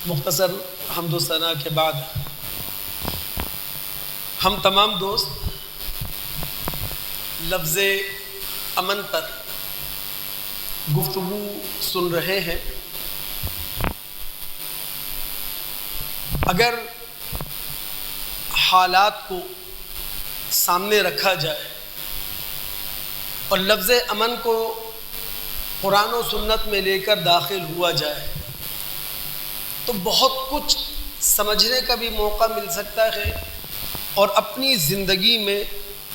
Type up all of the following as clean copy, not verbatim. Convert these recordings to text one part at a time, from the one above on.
مختصر حمد و ثنا کے بعد ہم تمام دوست لفظ امن پر گفتگو سن رہے ہیں۔ اگر حالات کو سامنے رکھا جائے اور لفظ امن کو قرآن و سنت میں لے کر داخل ہوا جائے تو بہت کچھ سمجھنے کا بھی موقع مل سکتا ہے اور اپنی زندگی میں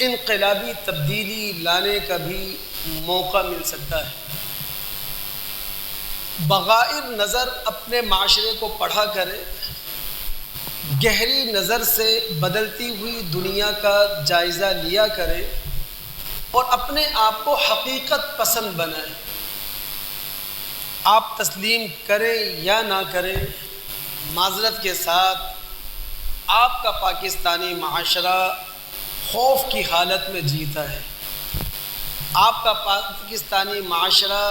انقلابی تبدیلی لانے کا بھی موقع مل سکتا ہے۔ بغیر نظر اپنے معاشرے کو پڑھا کرے، گہری نظر سے بدلتی ہوئی دنیا کا جائزہ لیا کرے اور اپنے آپ کو حقیقت پسند بنائے۔ آپ تسلیم کریں یا نہ کریں، معذرت کے ساتھ آپ کا پاکستانی معاشرہ خوف کی حالت میں جیتا ہے۔ آپ کا پاکستانی معاشرہ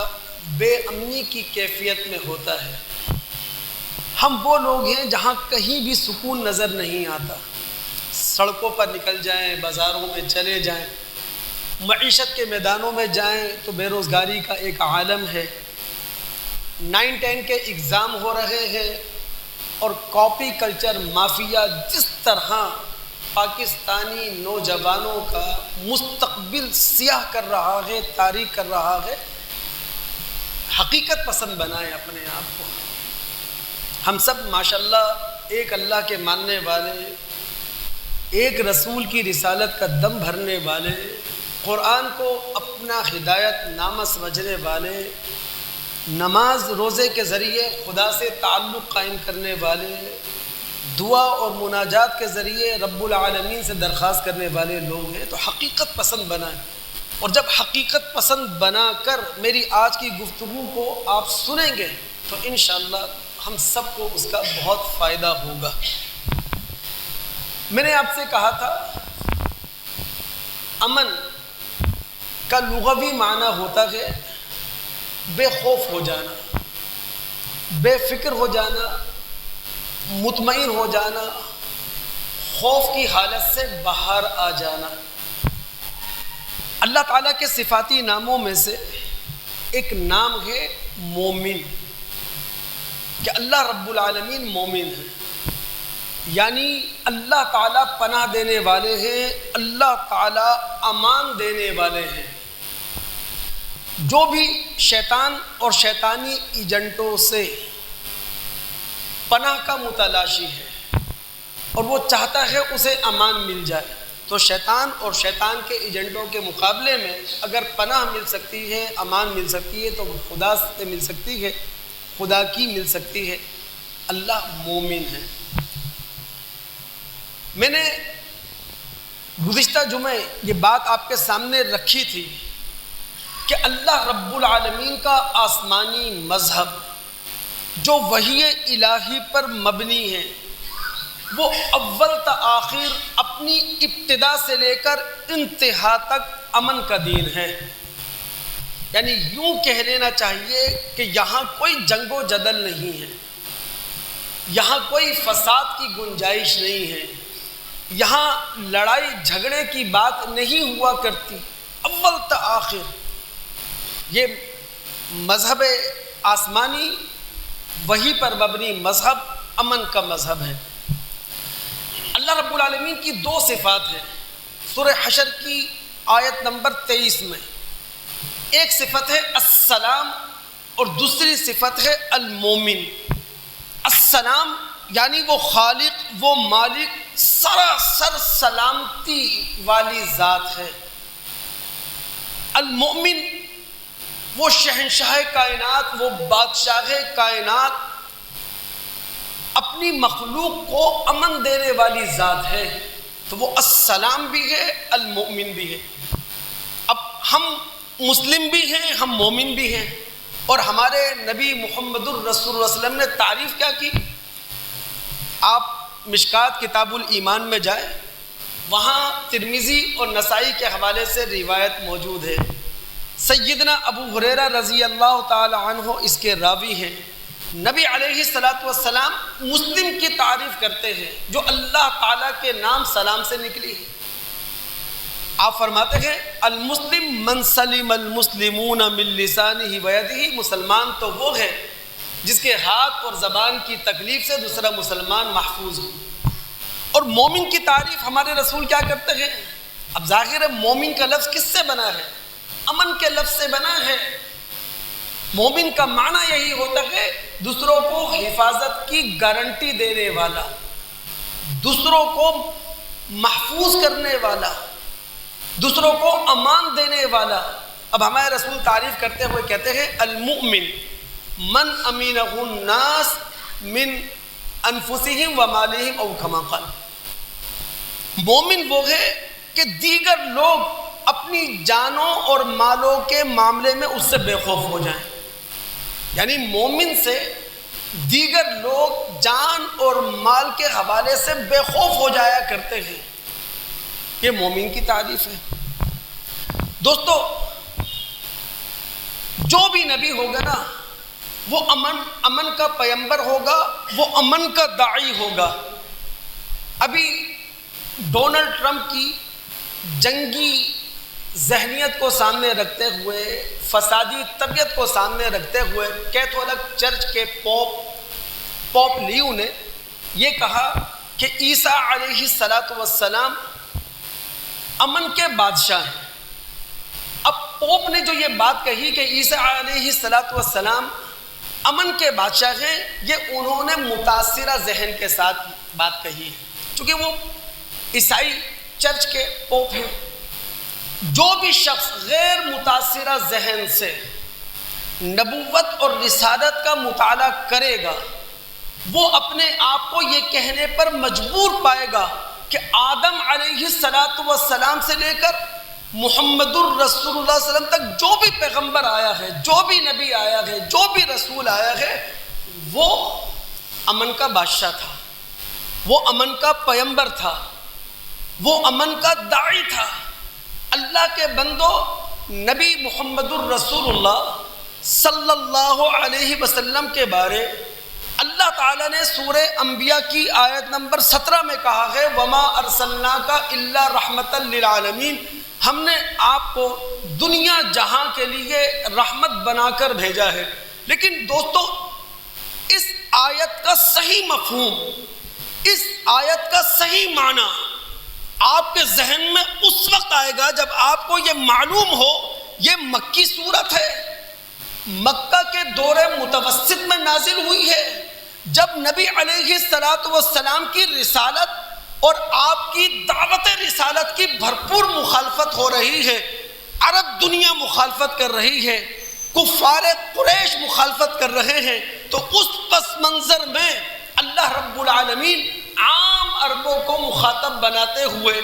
بے امنی کی کیفیت میں ہوتا ہے۔ ہم وہ لوگ ہیں جہاں کہیں بھی سکون نظر نہیں آتا۔ سڑکوں پر نکل جائیں، بازاروں میں چلے جائیں، معیشت کے میدانوں میں جائیں تو بے روزگاری کا ایک عالم ہے۔ 9-10 کے اگزام ہو رہے ہیں اور کاپی کلچر مافیا جس طرح پاکستانی نوجوانوں کا مستقبل سیاہ کر رہا ہے، تاریک کر رہا ہے۔ حقیقت پسند بنائیں اپنے آپ کو۔ ہم سب ماشاءاللہ ایک اللہ کے ماننے والے، ایک رسول کی رسالت کا دم بھرنے والے، قرآن کو اپنا ہدایت نامہ سمجھنے والے، نماز روزے کے ذریعے خدا سے تعلق قائم کرنے والے، دعا اور مناجات کے ذریعے رب العالمین سے درخواست کرنے والے لوگ ہیں۔ تو حقیقت پسند بنائیں، اور جب حقیقت پسند بنا کر میری آج کی گفتگو کو آپ سنیں گے تو انشاءاللہ ہم سب کو اس کا بہت فائدہ ہوگا۔ میں نے آپ سے کہا تھا امن کا لغوی معنی ہوتا ہے بے خوف ہو جانا، بے فکر ہو جانا، مطمئن ہو جانا، خوف کی حالت سے باہر آ جانا۔ اللہ تعالیٰ کے صفاتی ناموں میں سے ایک نام ہے مومن، کہ اللہ رب العالمین مومن ہے، یعنی اللہ تعالیٰ پناہ دینے والے ہیں، اللہ تعالیٰ امان دینے والے ہیں۔ جو بھی شیطان اور شیطانی ایجنٹوں سے پناہ کا متلاشی ہے اور وہ چاہتا ہے اسے امان مل جائے، تو شیطان اور شیطان کے ایجنٹوں کے مقابلے میں اگر پناہ مل سکتی ہے، امان مل سکتی ہے تو وہ خدا سے مل سکتی ہے، خدا کی مل سکتی ہے۔ اللہ مومن ہے۔ میں نے گزشتہ جمعے یہ بات آپ کے سامنے رکھی تھی کہ اللہ رب العالمین کا آسمانی مذہب جو وحی الہی پر مبنی ہے، وہ اول تا آخر اپنی ابتدا سے لے کر انتہا تک امن کا دین ہے۔ یعنی یوں کہہ لینا چاہیے کہ یہاں کوئی جنگ و جدل نہیں ہے، یہاں کوئی فساد کی گنجائش نہیں ہے، یہاں لڑائی جھگڑے کی بات نہیں ہوا کرتی۔ اول تا آخر یہ مذہب آسمانی وحی پر مبنی مذہب امن کا مذہب ہے۔ اللہ رب العالمین کی دو صفات ہیں سورہ حشر کی آیت نمبر 23 میں۔ ایک صفت ہے السلام اور دوسری صفت ہے المومن۔ السلام یعنی وہ خالق، وہ مالک، سراسر سلامتی والی ذات ہے۔ المومن وہ شہنشاہ کائنات، وہ بادشاہ کائنات، اپنی مخلوق کو امن دینے والی ذات ہے، تو وہ السلام بھی ہے، المؤمن بھی ہے۔ اب ہم مسلم بھی ہیں، ہم مومن بھی ہیں، اور ہمارے نبی محمد الرسول اللہ علیہ وسلم نے تعریف کیا کی؟ آپ مشکات کتاب الایمان میں جائیں، وہاں ترمذی اور نسائی کے حوالے سے روایت موجود ہے۔ سیدنا ابو ہریرہ رضی اللہ تعالی عنہ اس کے راوی ہیں۔ نبی علیہ الصلوۃ والسلام مسلم کی تعریف کرتے ہیں جو اللہ تعالیٰ کے نام سلام سے نکلی ہے۔ آپ فرماتے ہیں المسلم من سلم المسلمون من لسانہ ویدہ، مسلمان تو وہ ہے جس کے ہاتھ اور زبان کی تکلیف سے دوسرا مسلمان محفوظ ہو۔ اور مومن کی تعریف ہمارے رسول کیا کرتے ہیں؟ اب ظاہر ہے مومن کا لفظ کس سے بنا ہے؟ امن کے لفظ سے بنا ہے۔ مومن کا معنی یہی ہوتا ہے دوسروں کو حفاظت کی گارنٹی دینے والا، دوسروں کو محفوظ کرنے والا، دوسروں کو امان دینے والا۔ اب ہمارے رسول تعریف کرتے ہوئے کہتے ہیں المؤمن من امینہ الناس من انفسہم ومالہم او کما قال، مومن وہ ہے کہ دیگر لوگ اپنی جانوں اور مالوں کے معاملے میں اس سے بے خوف ہو جائیں، یعنی مومن سے دیگر لوگ جان اور مال کے حوالے سے بے خوف ہو جایا کرتے ہیں۔ یہ مومن کی تعریف ہے۔ دوستو، جو بھی نبی ہوگا نا وہ امن کا پیمبر ہوگا، وہ امن کا داعی ہوگا۔ ابھی ڈونلڈ ٹرمپ کی جنگی ذہنیت کو سامنے رکھتے ہوئے، فسادی طبیعت کو سامنے رکھتے ہوئے، کیتھولک چرچ کے پوپ لیو نے یہ کہا کہ عیسیٰ علیہ السلام امن کے بادشاہ ہیں۔ اب پوپ نے جو یہ بات کہی کہ عیسیٰ علیہ السلام امن کے بادشاہ ہیں، یہ انہوں نے متاثرہ ذہن کے ساتھ بات کہی ہے، چونکہ وہ عیسائی چرچ کے پوپ ہیں۔ جو بھی شخص غیر متاثرہ ذہن سے نبوت اور رسالت کا مطالعہ کرے گا وہ اپنے آپ کو یہ کہنے پر مجبور پائے گا کہ آدم علیہ السلام سے لے کر محمد الرسول اللہ صلی اللہ علیہ وسلم تک جو بھی پیغمبر آیا ہے، جو بھی نبی آیا ہے، جو بھی رسول آیا ہے، وہ امن کا بادشاہ تھا، وہ امن کا پیغمبر تھا، وہ امن کا داعی تھا۔ اللہ کے بندو، نبی محمد الرسول اللہ صلی اللہ علیہ وسلم کے بارے اللہ تعالیٰ نے سورہ انبیاء کی آیت نمبر 17 میں کہا ہے وَمَا أَرْسَلْنَاكَ إِلَّا رَحْمَةً لِلْعَالَمِينَ، ہم نے آپ کو دنیا جہاں کے لیے رحمت بنا کر بھیجا ہے۔ لیکن دوستو، اس آیت کا صحیح مفہوم، اس آیت کا صحیح معنی آپ کے ذہن میں اس وقت آئے گا جب آپ کو یہ معلوم ہو یہ مکی صورت ہے، مکہ کے دور متوسط میں نازل ہوئی ہے، جب نبی علیہ السلام کی رسالت اور آپ کی دعوت رسالت کی بھرپور مخالفت ہو رہی ہے۔ عرب دنیا مخالفت کر رہی ہے، کفار قریش مخالفت کر رہے ہیں، تو اس پس منظر میں اللہ رب العالمین عام عربوں کو مخاطب بناتے ہوئے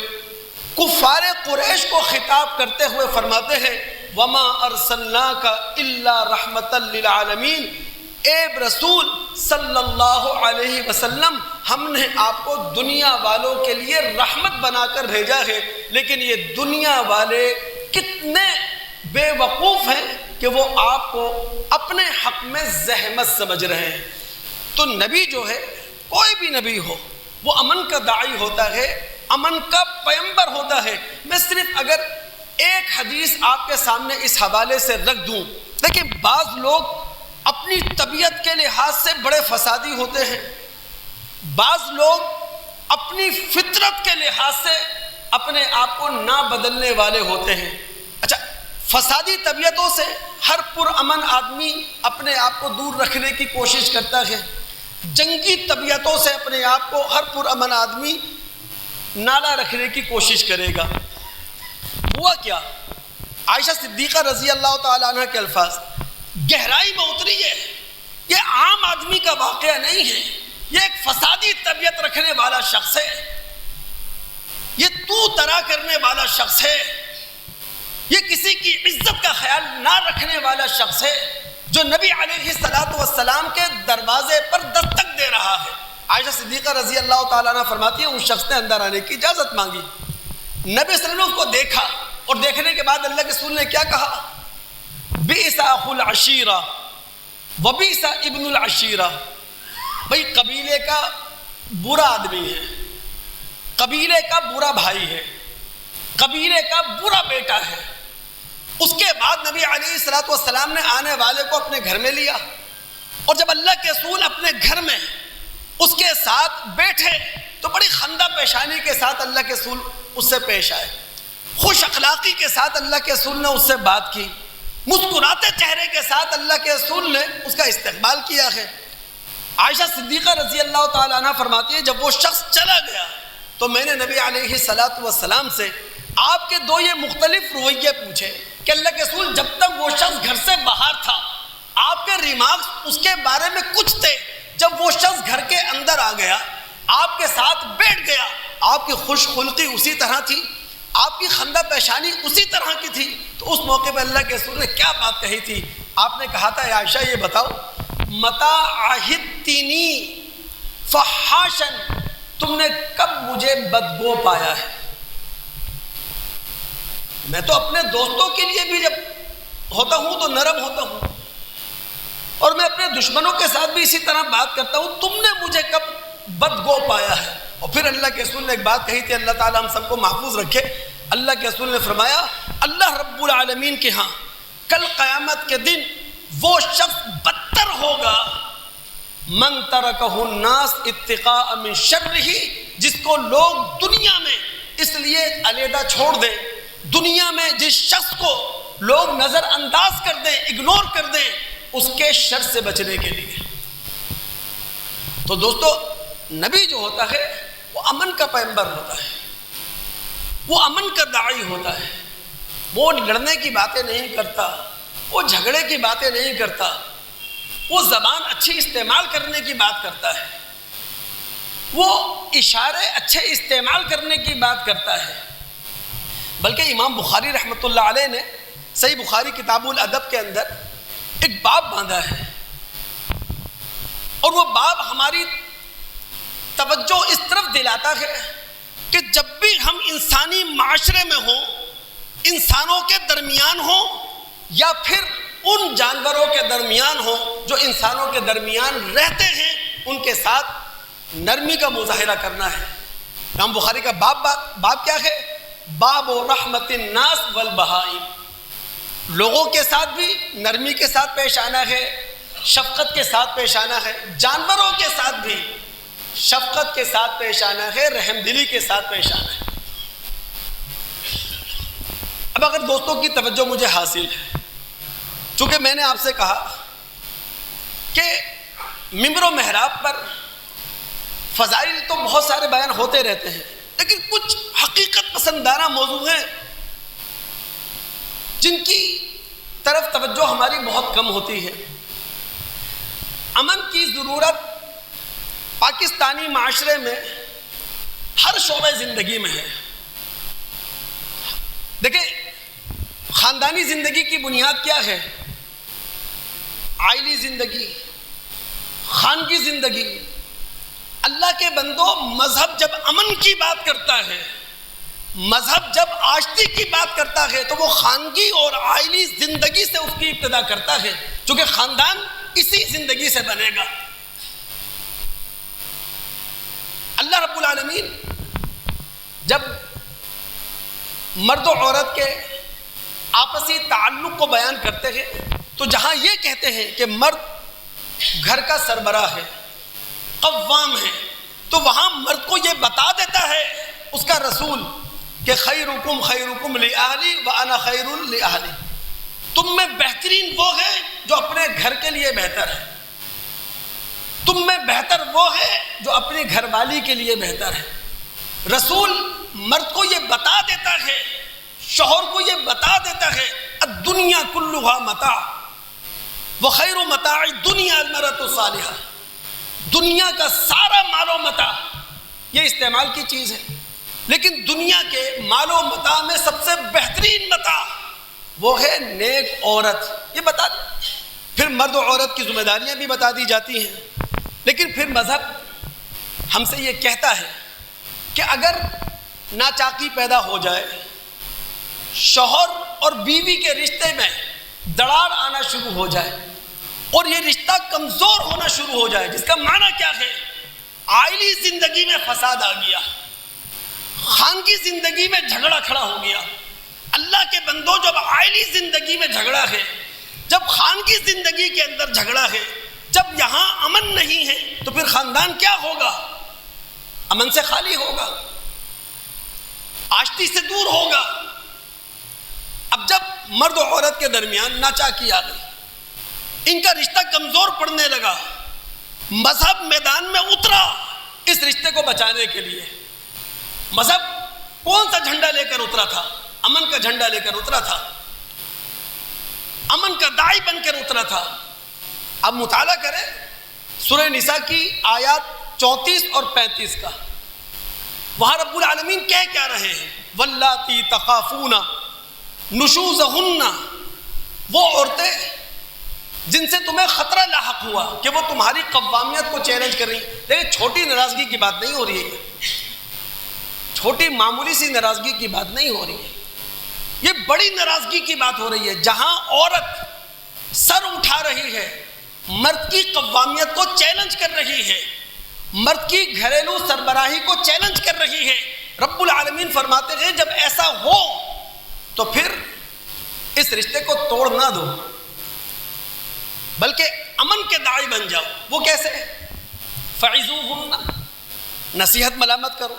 کفار قریش کو خطاب کرتے ہوئے فرماتے ہیں وَمَا أَرْسَلْنَاكَ إِلَّا رَحْمَةً لِلْعَالَمِينَ، اے رسول صلی اللہ علیہ وسلم، ہم نے آپ کو دنیا والوں کے لیے رحمت بنا کر بھیجا ہے۔ لیکن یہ دنیا والے کتنے بے وقوف ہیں کہ وہ آپ کو اپنے حق میں زحمت سمجھ رہے ہیں۔ تو نبی جو ہے، کوئی بھی نبی ہو، وہ امن کا داعی ہوتا ہے، امن کا پیغمبر ہوتا ہے۔ میں صرف اگر ایک حدیث آپ کے سامنے اس حوالے سے رکھ دوں، لیکن بعض لوگ اپنی طبیعت کے لحاظ سے بڑے فسادی ہوتے ہیں، بعض لوگ اپنی فطرت کے لحاظ سے اپنے آپ کو نہ بدلنے والے ہوتے ہیں۔ اچھا، فسادی طبیعتوں سے ہر پرامن آدمی اپنے آپ کو دور رکھنے کی کوشش کرتا ہے، جنگی طبیعتوں سے اپنے آپ کو ہر پرامن آدمی نالا رکھنے کی کوشش کرے گا۔ ہوا کیا؟ عائشہ صدیقہ رضی اللہ تعالیٰ عنہ کے الفاظ گہرائی میں اتری ہے، یہ عام آدمی کا واقعہ نہیں ہے، یہ ایک فسادی طبیعت رکھنے والا شخص ہے، یہ تو طرح کرنے والا شخص ہے، یہ کسی کی عزت کا خیال نہ رکھنے والا شخص ہے جو نبی علیہ السلام کے دروازے پر دستک دے رہا ہے۔ عائشہ صدیقہ رضی اللہ تعالیٰ عنہ فرماتی ہے اس شخص نے اندر آنے کی اجازت مانگی، نبی صلی اللہ علیہ وسلم نے اس کو دیکھا اور دیکھنے کے بعد اللہ کے رسول نے کیا کہا؟ بئس اخو العشیرہ، وبیس ابن العشیرہ، بھائی قبیلے کا برا آدمی ہے، قبیلے کا برا بھائی ہے، قبیلے کا برا بیٹا ہے۔ اس کے بعد نبی علیہ الصلوۃ والسلام نے آنے والے کو اپنے گھر میں لیا، اور جب اللہ کے رسول اپنے گھر میں اس کے ساتھ بیٹھے تو بڑی خندہ پیشانی کے ساتھ اللہ کے رسول اس سے پیش آئے، خوش اخلاقی کے ساتھ اللہ کے رسول نے اس سے بات کی، مسکراتے چہرے کے ساتھ اللہ کے رسول نے اس کا استقبال کیا ہے۔ عائشہ صدیقہ رضی اللہ تعالیٰ عنہ فرماتی ہے جب وہ شخص چلا گیا تو میں نے نبی علیہ الصلوۃ والسلام سے آپ کے دو یہ مختلف رویے پوچھے کہ اللہ کے رسول جب تک وہ شخص گھر سے باہر تھا آپ کے ریمارکس اس کے بارے میں کچھ تھے، جب وہ شخص گھر کے اندر آ گیا آپ کے ساتھ بیٹھ گیا آپ کی خوش خلقی اسی طرح تھی، آپ کی خندہ پیشانی اسی طرح کی تھی، تو اس موقع پہ اللہ کے رسول نے کیا بات کہی تھی؟ آپ نے کہا تھا اے عائشہ یہ بتاؤ متا عہدتنی فحاشن، تم نے کب مجھے بدبو پایا ہے؟ میں تو اپنے دوستوں کے لیے بھی جب ہوتا ہوں تو نرم ہوتا ہوں، اور میں اپنے دشمنوں کے ساتھ بھی اسی طرح بات کرتا ہوں، تم نے مجھے کب بدگو پایا ہے؟ اور پھر اللہ کے رسول نے ایک بات کہی تھی، اللہ تعالیٰ ہم سب کو محفوظ رکھے، اللہ کے رسول نے فرمایا اللہ رب العالمین کے ہاں کل قیامت کے دن وہ شخص بدتر ہوگا من ترکہ الناس اتقاء من شرہ، جس کو لوگ دنیا میں اس لیے علیحدہ چھوڑ دیں، دنیا میں جس شخص کو لوگ نظر انداز کر دیں، اگنور کر دیں اس کے شر سے بچنے کے لیے۔ تو دوستو نبی جو ہوتا ہے وہ امن کا پیغمبر ہوتا ہے، وہ امن کا داعی ہوتا ہے، وہ لڑنے کی باتیں نہیں کرتا، وہ جھگڑے کی باتیں نہیں کرتا، وہ زبان اچھی استعمال کرنے کی بات کرتا ہے، وہ اشارے اچھے استعمال کرنے کی بات کرتا ہے۔ بلکہ امام بخاری رحمۃ اللہ علیہ نے صحیح بخاری کتاب الادب کے اندر ایک باب باندھا ہے، اور وہ باب ہماری توجہ اس طرف دلاتا ہے کہ جب بھی ہم انسانی معاشرے میں ہوں، انسانوں کے درمیان ہوں یا پھر ان جانوروں کے درمیان ہوں جو انسانوں کے درمیان رہتے ہیں، ان کے ساتھ نرمی کا مظاہرہ کرنا ہے۔ امام بخاری کا باب کیا ہے؟ باب و رحمت الناس والبہائم، لوگوں کے ساتھ بھی نرمی کے ساتھ پیش آنا ہے، شفقت کے ساتھ پیش آنا ہے، جانوروں کے ساتھ بھی شفقت کے ساتھ پیش آنا ہے، رحم دلی کے ساتھ پیش آنا ہے۔ اب اگر دوستوں کی توجہ مجھے حاصل ہے، چونکہ میں نے آپ سے کہا کہ ممبر و محراب پر فضائل تو بہت سارے بیان ہوتے رہتے ہیں، لیکن کچھ حقیقت پسندانہ موضوع ہیں جن کی طرف توجہ ہماری بہت کم ہوتی ہے۔ امن کی ضرورت پاکستانی معاشرے میں ہر شعبہ زندگی میں ہے۔ دیکھیں خاندانی زندگی کی بنیاد کیا ہے؟ عائلی زندگی، خانگی زندگی۔ اللہ کے بندو مذہب جب امن کی بات کرتا ہے، مذہب جب آشتی کی بات کرتا ہے تو وہ خانگی اور عائلی زندگی سے اس کی ابتدا کرتا ہے، چونکہ خاندان اسی زندگی سے بنے گا۔ اللہ رب العالمین جب مرد و عورت کے آپسی تعلق کو بیان کرتے ہیں تو جہاں یہ کہتے ہیں کہ مرد گھر کا سربراہ ہے، قوام ہے، تو وہاں مرد کو یہ بتا دیتا ہے اس کا رسول کہ خیرکم خیرکم لأہلی وانا خیر لأہلی، تم میں بہترین وہ ہے جو اپنے گھر کے لیے بہتر ہے، تم میں بہتر وہ ہے جو اپنی گھر والی کے لیے بہتر ہے۔ رسول مرد کو یہ بتا دیتا ہے، شوہر کو یہ بتا دیتا ہے الدنیا کلھا متاع وخیر متاع الدنیا المرأۃ الصالحہ، دنیا کا سارا مال و متاع یہ استعمال کی چیز ہے، لیکن دنیا کے مال و متاع میں سب سے بہترین متاع وہ ہے نیک عورت، یہ بتا دیں۔ پھر مرد و عورت کی ذمہ داریاں بھی بتا دی جاتی ہیں، لیکن پھر مذہب ہم سے یہ کہتا ہے کہ اگر ناچاکی پیدا ہو جائے، شوہر اور بیوی کے رشتے میں دراڑ آنا شروع ہو جائے، اور یہ رشتہ کمزور ہونا شروع ہو جائے، جس کا معنی کیا ہے؟ عائلی زندگی میں فساد آ گیا، خانگی زندگی میں جھگڑا کھڑا ہو گیا۔ اللہ کے بندوں، جب عائلی زندگی میں جھگڑا ہے، جب خانگی زندگی کے اندر جھگڑا ہے، جب یہاں امن نہیں ہے، تو پھر خاندان کیا ہوگا؟ امن سے خالی ہوگا، آشتی سے دور ہوگا۔ اب جب مرد و عورت کے درمیان ناچاکی آ گئی، ان کا رشتہ کمزور پڑنے لگا، مذہب میدان میں اترا اس رشتے کو بچانے کے لیے۔ مذہب کون سا جھنڈا لے کر اترا تھا؟ امن کا جھنڈا لے کر اترا تھا، امن کا داعی بن کر اترا تھا۔ اب مطالعہ کریں سورہ نساء کی آیات 34 اور 35 کا، وہاں رب العالمین کیا رہے ہیں؟ واللاتی تخافون نشوزہن، وہ عورتیں جن سے تمہیں خطرہ لاحق ہوا کہ وہ تمہاری قوامیت کو چیلنج کر رہی۔ لیکن چھوٹی ناراضگی کی بات نہیں ہو رہی ہے، چھوٹی معمولی سی ناراضگی کی بات نہیں ہو رہی ہے، یہ بڑی ناراضگی کی بات ہو رہی ہے، جہاں عورت سر اٹھا رہی ہے، مرد کی قوامیت کو چیلنج کر رہی ہے، مرد کی گھریلو سربراہی کو چیلنج کر رہی ہے۔ رب العالمین فرماتے ہیں جب ایسا ہو تو پھر اس رشتے کو توڑ نہ دو، بلکہ امن کے داعی بن جاؤ۔ وہ کیسے؟ فعظوہن، نصیحت ملامت کرو،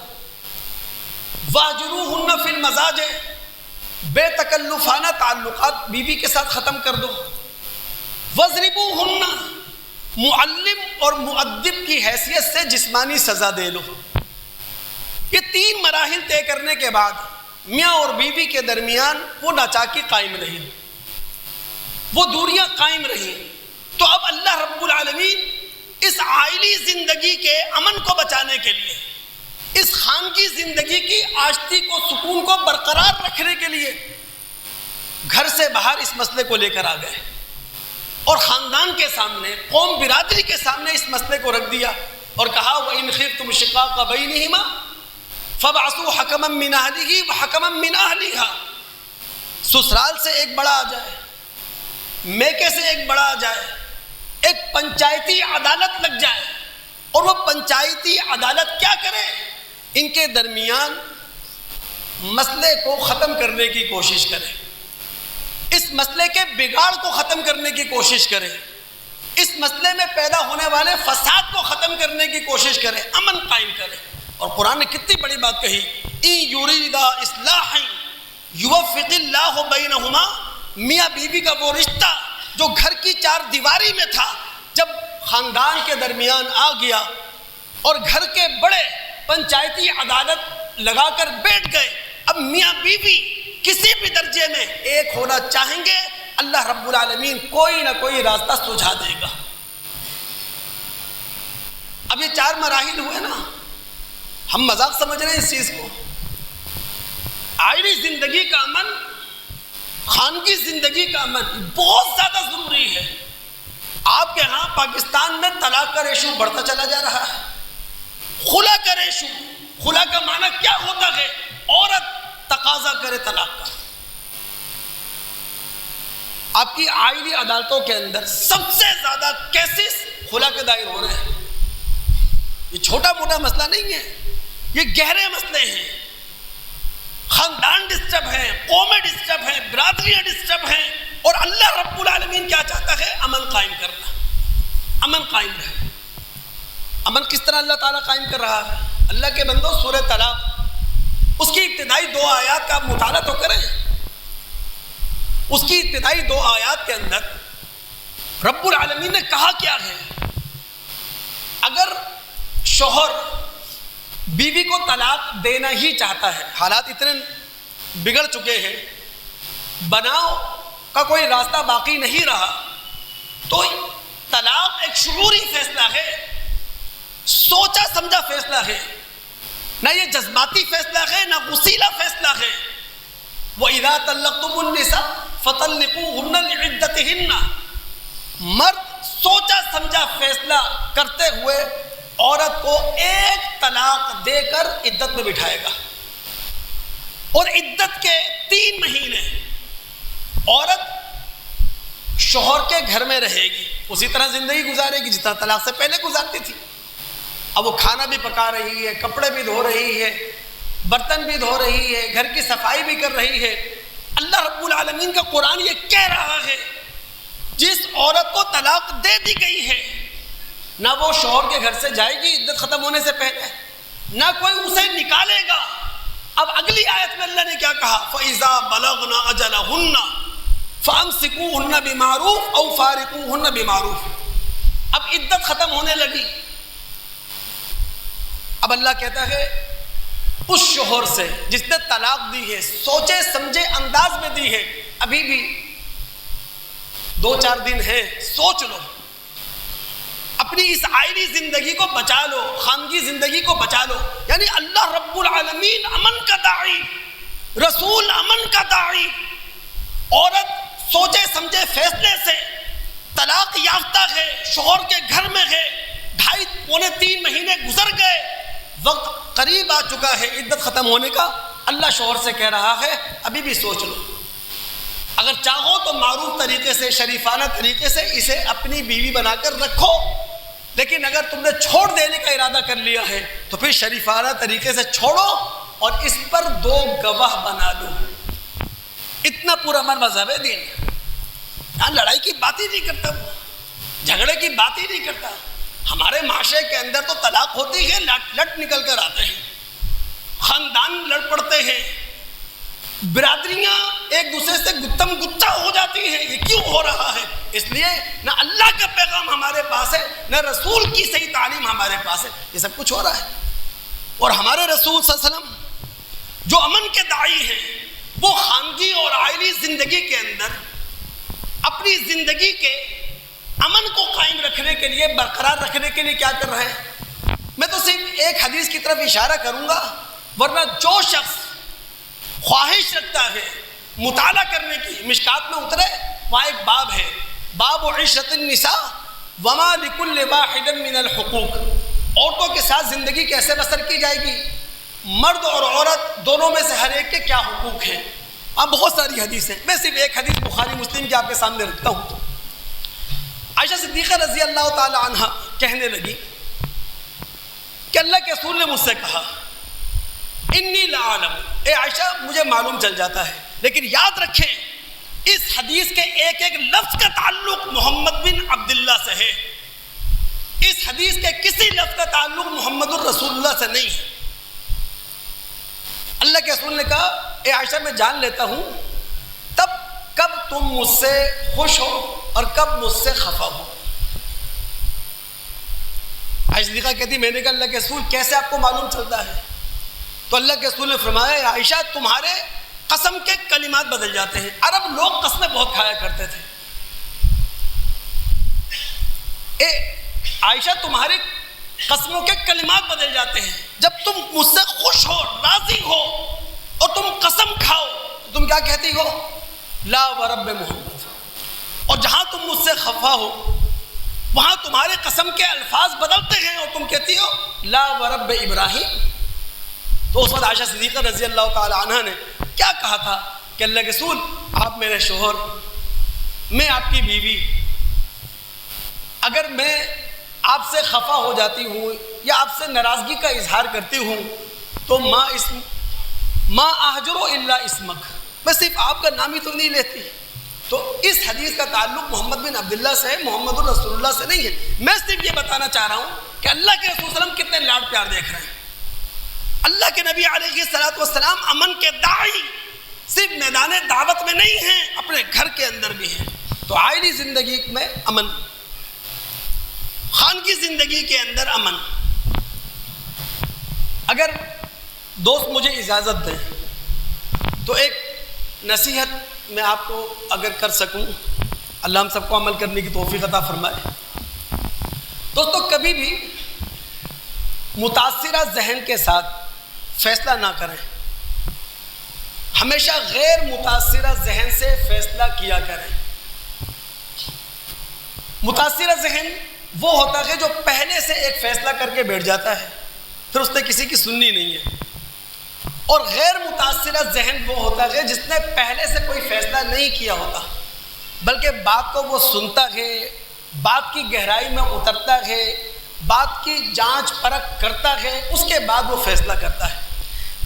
واہجروہن فی المضاجع، بے تکلفانہ تعلقات بیوی کے ساتھ ختم کر دو، وَاضْرِبُوهُنَّ، معلم اور مؤدب کی حیثیت سے جسمانی سزا دے لو۔ یہ 3 مراحل طے کرنے کے بعد میاں اور بیوی کے درمیان وہ ناچاکی قائم رہی، وہ دوریاں قائم رہی، تو اب اللہ رب العالمین اس عائلی زندگی کے امن کو بچانے کے لیے، اس خانگی زندگی کی آشتی کو، سکون کو برقرار رکھنے کے لیے گھر سے باہر اس مسئلے کو لے کر آ گئے اور خاندان کے سامنے، قوم برادری کے سامنے اس مسئلے کو رکھ دیا اور کہا وَإِنْ خِفْتُمْ شِقَاقَ بَيْنِهِمَا فَبَعْثُوا حَكَمًا مِّنْ أَهْلِهِ وَحَكَمًا مِّنْ أَهْلِهَا۔ سسرال سے ایک بڑا آ جائے، میکے سے ایک بڑا آ جائے، ایک پنچایتی عدالت لگ جائے، اور وہ پنچایتی عدالت کیا کرے؟ ان کے درمیان مسئلے کو ختم کرنے کی کوشش کرے، اس مسئلے کے بگاڑ کو ختم کرنے کی کوشش کرے، اس مسئلے میں پیدا ہونے والے فساد کو ختم کرنے کی کوشش کرے، امن قائم کرے۔ اور قرآن نے کتنی بڑی بات کہی، اِن یُرِیدَا اصلاحًا یوفق اللہ بینہما، میاں بیوی کا وہ رشتہ جو گھر کی 4 دیواری میں تھا، جب خاندان کے درمیان آ گیا اور گھر کے بڑے پنچایتی عدالت لگا کر بیٹھ گئے، اب میاں بیوی کسی بھی درجے میں ایک ہونا چاہیں گے، اللہ رب العالمین کوئی نہ کوئی راستہ سجھا دے گا۔ اب یہ 4 مراحل ہوئے نا، ہم مذاق سمجھ رہے ہیں اس چیز کو۔ عائلی زندگی کا امن، خانگی زندگی کا امن بہت زیادہ ضروری ہے۔ آپ کے ہاں پاکستان میں طلاق کا ریشو بڑھتا چلا جا رہا ہے، خلا کا ریشو۔ خلا کا معنی کیا ہوتا ہے؟ عورت تقاضا کرے طلاق کا۔ آپ کی عائلی عدالتوں کے اندر سب سے زیادہ کیسز خلا کے دائر ہو رہے ہیں۔ یہ چھوٹا موٹا مسئلہ نہیں ہے، یہ گہرے مسئلے ہیں۔ خاندان ڈسٹرب ہیں، قومیں ڈسٹرب ہیں، برادریاں ڈسٹرب ہیں، اور اللہ رب العالمین کیا چاہتا ہے؟ امن قائم کرنا، امن قائم رہے۔ امن کس طرح اللہ تعالیٰ قائم کر رہا ہے؟ اللہ کے بندوں، سورہ طلاق اس کی ابتدائی 2 آیات کا آپ مطالعہ تو کریں۔ اس کی ابتدائی 2 آیات کے اندر رب العالمین نے کہا کیا ہے؟ اگر شوہر بیوی کو طلاق دینا ہی چاہتا ہے، حالات اتنے بگڑ چکے ہیں، بناؤ کا کوئی راستہ باقی نہیں رہا، تو طلاق ایک شعوری فیصلہ ہے، سوچا سمجھا فیصلہ ہے، نہ یہ جذباتی فیصلہ ہے، نہ غسیلہ فیصلہ ہے۔ وَإِذَا طَلَّقْتُمُ النِّسَاءَ فَطَلِّقُوهُنَّ لِعِدَّتِهِنَّ، مرد سوچا سمجھا فیصلہ کرتے ہوئے عورت کو ایک طلاق دے کر عدت میں بٹھائے گا، اور عدت کے 3 مہینے عورت شوہر کے گھر میں رہے گی، اسی طرح زندگی گزارے گی جس طرح طلاق سے پہلے گزارتی تھی۔ اب وہ کھانا بھی پکا رہی ہے، کپڑے بھی دھو رہی ہے، برتن بھی دھو رہی ہے، گھر کی صفائی بھی کر رہی ہے۔ اللہ رب العالمین کا قرآن یہ کہہ رہا ہے جس عورت کو طلاق دے دی گئی ہے نہ وہ شوہر کے گھر سے جائے گی عدت ختم ہونے سے پہلے، نہ کوئی اسے نکالے گا۔ اب اگلی آیت میں اللہ نے کیا کہا؟ فَإِذَا بَلَغْنَا أَجَلَهُنَّ فَأَمْسِكُوهُنَّ بِمَعْرُوفٍ أَوْ فَارِقُوهُنَّ بِمَعْرُوفٍ۔ اب عدت ختم ہونے لگی۔ اب اللہ کہتا ہے اس شوہر سے جس نے طلاق دی ہے، سوچے سمجھے انداز میں دی ہے، ابھی بھی 2-4 دن ہے، سوچ لو، اپنی اس عائلی زندگی کو بچا لو، خاندگی زندگی کو بچا لو۔ یعنی اللہ رب العالمین امن کا داعی، رسول امن کا داعی، عورت سوچے سمجھے فیصلے سے طلاق یافتہ ہے، شوہر کے گھر میں ہے، 2.5-3 مہینے گزر گئے، وقت قریب آ چکا ہے عدت ختم ہونے کا۔ اللہ شوہر سے کہہ رہا ہے ابھی بھی سوچ لو، اگر چاہو تو معروف طریقے سے، شریفانہ طریقے سے اسے اپنی بیوی بنا کر رکھو، لیکن اگر تم نے چھوڑ دینے کا ارادہ کر لیا ہے تو پھر شریفانہ طریقے سے چھوڑو اور اس پر 2 گواہ بنا دو۔ اتنا پورا من مذہب ہے دین، یہاں لڑائی کی بات ہی نہیں کرتا، وہ جھگڑے کی بات ہی نہیں کرتا۔ ہمارے معاشرے کے اندر تو طلاق ہوتی ہے، لٹ نکل کر آتے ہیں، خاندان لڑ پڑتے ہیں، برادریاں ایک دوسرے سے گتم گتہ ہو جاتی ہیں۔ یہ کیوں ہو رہا ہے؟ اس لیے نہ اللہ کا پیغام ہمارے پاس ہے، نہ رسول کی صحیح تعلیم ہمارے پاس ہے، یہ سب کچھ ہو رہا ہے۔ اور ہمارے رسول صلی اللہ علیہ وسلم جو امن کے داعی ہیں، وہ خاندگی اور عائلی زندگی کے اندر اپنی زندگی کے امن کو قائم رکھنے کے لیے، برقرار رکھنے کے لیے کیا کر رہے ہیں؟ میں تو صرف ایک حدیث کی طرف اشارہ کروں گا، ورنہ جو شخص خواہش رکھتا ہے مطالعہ کرنے کی، مشکات میں اترے، وہاں ایک باب ہے، باب عشرت النساء وما لكل واحد من الحقوق۔ عورتوں کے ساتھ زندگی کیسے بسر کی جائے گی، مرد اور عورت دونوں میں سے ہر ایک کے کیا حقوق ہیں۔ اب بہت ساری حدیث ہیں، میں صرف ایک حدیث بخاری مسلم کی آپ کے سامنے رکھتا ہوں۔ عائشہ صدیقہ رضی اللہ تعالی عنہ کہنے لگی کہ اللہ کے رسول نے مجھ سے کہا انی لعالم، اے عائشہ مجھے معلوم چل جاتا ہے، لیکن یاد رکھیں اس حدیث کے ایک ایک لفظ کا تعلق محمد بن عبداللہ سے ہے، اس حدیث کے کسی لفظ کا تعلق محمد الرسول اللہ سے نہیں ہے۔ اللہ کے رسول نے کہا اے عائشہ میں جان لیتا ہوں تب کب تم مجھ سے خوش ہو اور کب مجھ سے خفا ہو۔ عائشہ صدیقہ کہتی میں نے کہا اللہ کے رسول کیسے آپ کو معلوم چلتا ہے؟ تو اللہ کے رسول نے فرمایا عائشہ تمہارے قسم کے کلمات بدل جاتے ہیں۔ عرب لوگ قسمیں بہت کھایا کرتے تھے۔ اے عائشہ تمہارے قسموں کے کلمات بدل جاتے ہیں، جب تم مجھ سے خوش ہو، راضی ہو اور تم قسم کھاؤ تو تم کیا کہتی ہو؟ لا ورب محمد۔ اور جہاں تم مجھ سے خفا ہو وہاں تمہارے قسم کے الفاظ بدلتے ہیں اور تم کہتی ہو لا ورب ابراہیم۔ تو اس وقت عائشہ صدیقہ رضی اللہ تعالی عنہ نے کیا کہا تھا کہ اللہ کے رسول آپ میرے شوہر، میں آپ کی بیوی، اگر میں آپ سے خفا ہو جاتی ہوں یا آپ سے ناراضگی کا اظہار کرتی ہوں تو ما اہجر الا اسمک، میں صرف آپ کا نام ہی تو نہیں لیتی۔ تو اس حدیث کا تعلق محمد بن عبداللہ سے ہے، محمد الرسول اللہ سے نہیں ہے۔ میں صرف یہ بتانا چاہ رہا ہوں کہ اللہ کے رسول صلی اللہ علیہ وسلم کتنے لاڈ پیار دیکھ رہے ہیں۔ اللہ کے نبی علیہ الصلوۃ والسلام امن کے داعی صرف میدان دعوت میں نہیں ہیں، اپنے گھر کے اندر بھی ہیں۔ تو عائلی زندگی میں امن، خانگی زندگی کے اندر امن۔ اگر دوست مجھے اجازت دیں تو ایک نصیحت میں آپ کو اگر کر سکوں، اللہ ہم سب کو عمل کرنے کی توفیق عطا فرمائے۔ دوستو کبھی بھی متاثرہ ذہن کے ساتھ فیصلہ نہ کریں، ہمیشہ غیر متاثرہ ذہن سے فیصلہ کیا کریں۔ متاثرہ ذہن وہ ہوتا ہے جو پہلے سے ایک فیصلہ کر کے بیٹھ جاتا ہے، پھر اس نے کسی کی سننی نہیں ہے، اور غیر متاثرہ ذہن وہ ہوتا ہے جس نے پہلے سے کوئی فیصلہ نہیں کیا ہوتا، بلکہ بات کو وہ سنتا ہے، بات کی گہرائی میں اترتا ہے، بات کی جانچ پرکھ کرتا ہے، اس کے بعد وہ فیصلہ کرتا ہے۔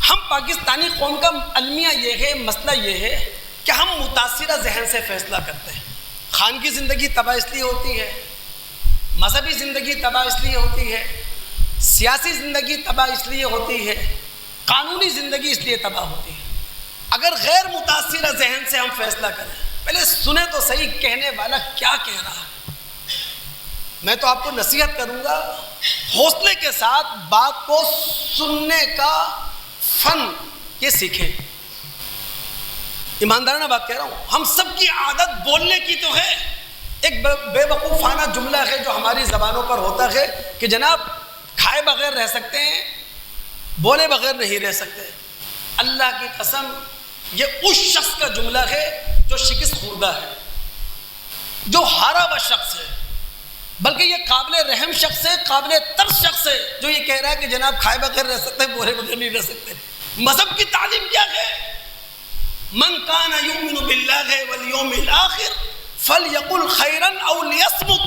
ہم پاکستانی قوم کا المیہ یہ ہے، مسئلہ یہ ہے کہ ہم متاثرہ ذہن سے فیصلہ کرتے ہیں۔ خان کی زندگی تباہ اس لیے ہوتی ہے، مذہبی زندگی تباہ اس لیے ہوتی ہے، سیاسی زندگی تباہ اس لیے ہوتی ہے، قانونی زندگی اس لیے تباہ ہوتی ہے۔ اگر غیر متاثرہ ذہن سے ہم فیصلہ کریں، پہلے سنیں تو صحیح کہنے والا کیا کہہ رہا ہے۔ میں تو آپ کو نصیحت کروں گا، حوصلے کے ساتھ بات کو سننے کا فن یہ سیکھیں۔ ایماندارانہ بات کہہ رہا ہوں، ہم سب کی عادت بولنے کی تو ہے، ایک بے وقوفانہ جملہ ہے جو ہماری زبانوں پر ہوتا ہے کہ جناب کھائے بغیر رہ سکتے ہیں، بولے بغیر نہیں رہ سکتے۔ اللہ کی قسم یہ اس شخص کا جملہ ہے جو شکست خوردہ ہے، جو ہارا ہوا شخص ہے، بلکہ یہ قابل رحم شخص ہے، قابل ترس شخص ہے جو یہ کہہ رہا ہے کہ جناب کھائے بغیر رہ سکتے ہیں، بولے بغیر نہیں رہ سکتے۔ مذہب کی تعلیم کیا ہے؟ من کان یؤمن باللہ والیوم الآخر فلیقل خیرا او لیصمت۔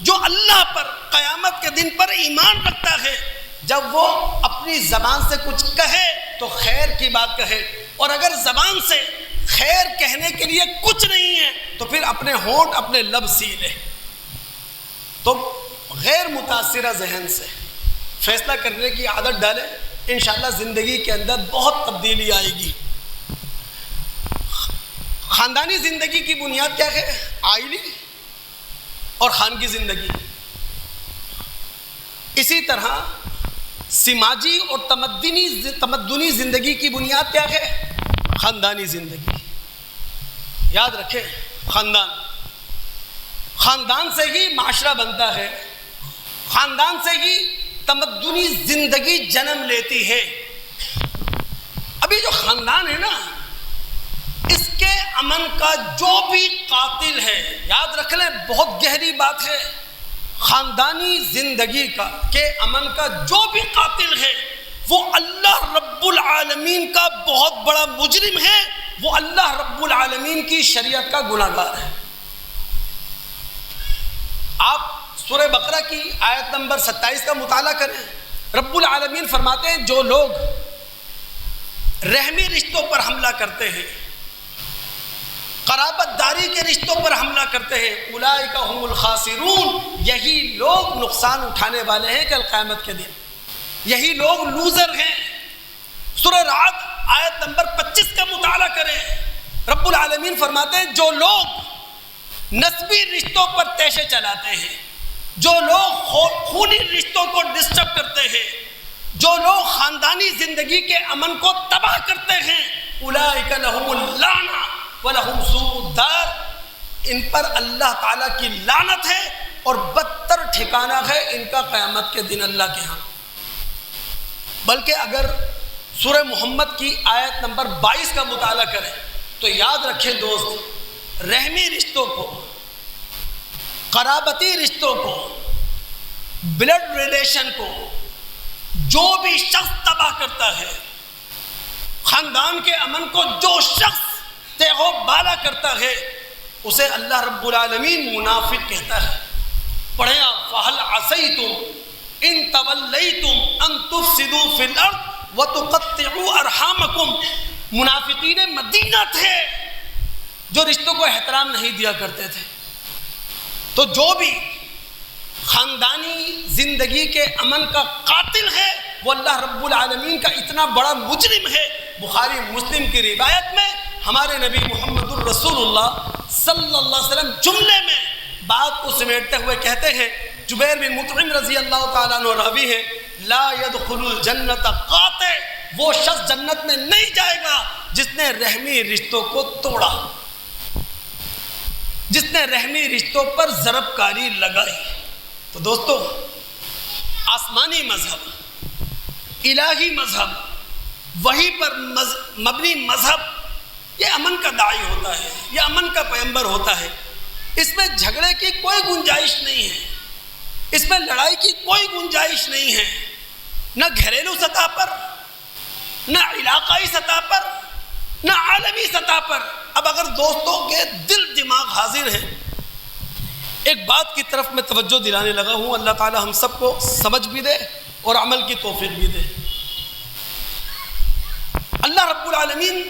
جو اللہ پر، قیامت کے دن پر ایمان رکھتا ہے، جب وہ اپنی زبان سے کچھ کہے تو خیر کی بات کہے، اور اگر زبان سے خیر کہنے کے لیے کچھ نہیں ہے تو پھر اپنے ہونٹ، اپنے لب سی لے۔ تو غیر متاثرہ ذہن سے فیصلہ کرنے کی عادت ڈالیں، انشاءاللہ زندگی کے اندر بہت تبدیلی آئے گی۔ خاندانی زندگی کی بنیاد کیا ہے؟ آئلی اور خان کی زندگی۔ اسی طرح سماجی اور تمدنی زندگی کی بنیاد کیا ہے؟ خاندانی زندگی۔ یاد رکھیں، خاندان سے ہی معاشرہ بنتا ہے، خاندان سے ہی تمدنی زندگی جنم لیتی ہے۔ ابھی جو خاندان ہے نا، اس کے امن کا جو بھی قاتل ہے، یاد رکھ لیں، بہت گہری بات ہے، خاندانی زندگی کے امن کا جو بھی قاتل ہے وہ اللہ رب العالمین کا بہت بڑا مجرم ہے، وہ اللہ رب العالمین کی شریعت کا گناہ گار ہے۔ آپ سورہ بقرہ کی آیت نمبر 27 کا مطالعہ کریں، رب العالمین فرماتے ہیں جو لوگ رحمی رشتوں پر حملہ کرتے ہیں، قرابت داری کے رشتوں پر حملہ کرتے ہیں، اولئک هم الخاسرون، یہی لوگ نقصان اٹھانے والے ہیں کل قیامت کے دن، یہی لوگ لوزر ہیں۔ سورہ رعد آیت نمبر 25 کا مطالعہ کریں، رب العالمین فرماتے ہیں جو لوگ نسبی رشتوں پر تیشے چلاتے ہیں، جو لوگ خونی رشتوں کو ڈسٹرب کرتے ہیں، جو لوگ خاندانی زندگی کے امن کو تباہ کرتے ہیں، اولئک لہم اللعنہ وَلَهُمْ سُوءُ الدَّارِ، ان پر اللہ تعالیٰ کی لعنت ہے اور بدتر ٹھکانہ ہے ان کا قیامت کے دن اللہ کے ہاں۔ بلکہ اگر سورہ محمد کی آیت نمبر 22 کا مطالعہ کریں تو یاد رکھیں دوست، رحمی رشتوں کو، قرابتی رشتوں کو، بلڈ ریلیشن کو جو بھی شخص تباہ کرتا ہے، خاندان کے امن کو جو شخص تیغو بالا کرتا ہے، اسے اللہ رب العالمین منافق کہتا ہے۔ پڑھیں آپ، فَهَلْ عَصَيْتُمْ إِن تَوَلَّيْتُمْ أَن تُفْسِدُوا فِي الْأَرْضِ وَتُقَطِّعُوا أَرْحَامَكُمْ۔ منافقین مدینہ تھے جو رشتوں کو احترام نہیں دیا کرتے تھے۔ تو جو بھی خاندانی زندگی کے امن کا قاتل ہے وہ اللہ رب العالمین کا اتنا بڑا مجرم ہے۔ بخاری مسلم کی روایت میں ہمارے نبی محمد الرسول اللہ صلی اللہ علیہ وسلم جملے میں بات کو سمیٹتے ہوئے کہتے ہیں، جبیر بن مطعم رضی اللہ تعالیٰ عنہ راوی ہے، لا يدخل الجنت قاطع، وہ شخص جنت میں نہیں جائے گا جس نے رحمی رشتوں کو توڑا، جس نے رحمی رشتوں پر ضرب کاری لگائی۔ تو دوستو، آسمانی مذہب، الہی مذہب، وحی پر مبنی مذہب یہ امن کا داعی ہوتا ہے، یہ امن کا پیغمبر ہوتا ہے۔ اس میں جھگڑے کی کوئی گنجائش نہیں ہے، اس میں لڑائی کی کوئی گنجائش نہیں ہے، نہ گھریلو سطح پر، نہ علاقائی سطح پر، نہ عالمی سطح پر. اب اگر دوستوں کے دل دماغ حاضر ہیں، ایک بات کی طرف میں توجہ دلانے لگا ہوں، اللہ تعالی ہم سب کو سمجھ بھی دے اور عمل کی توفیق بھی دے. اللہ رب العالمین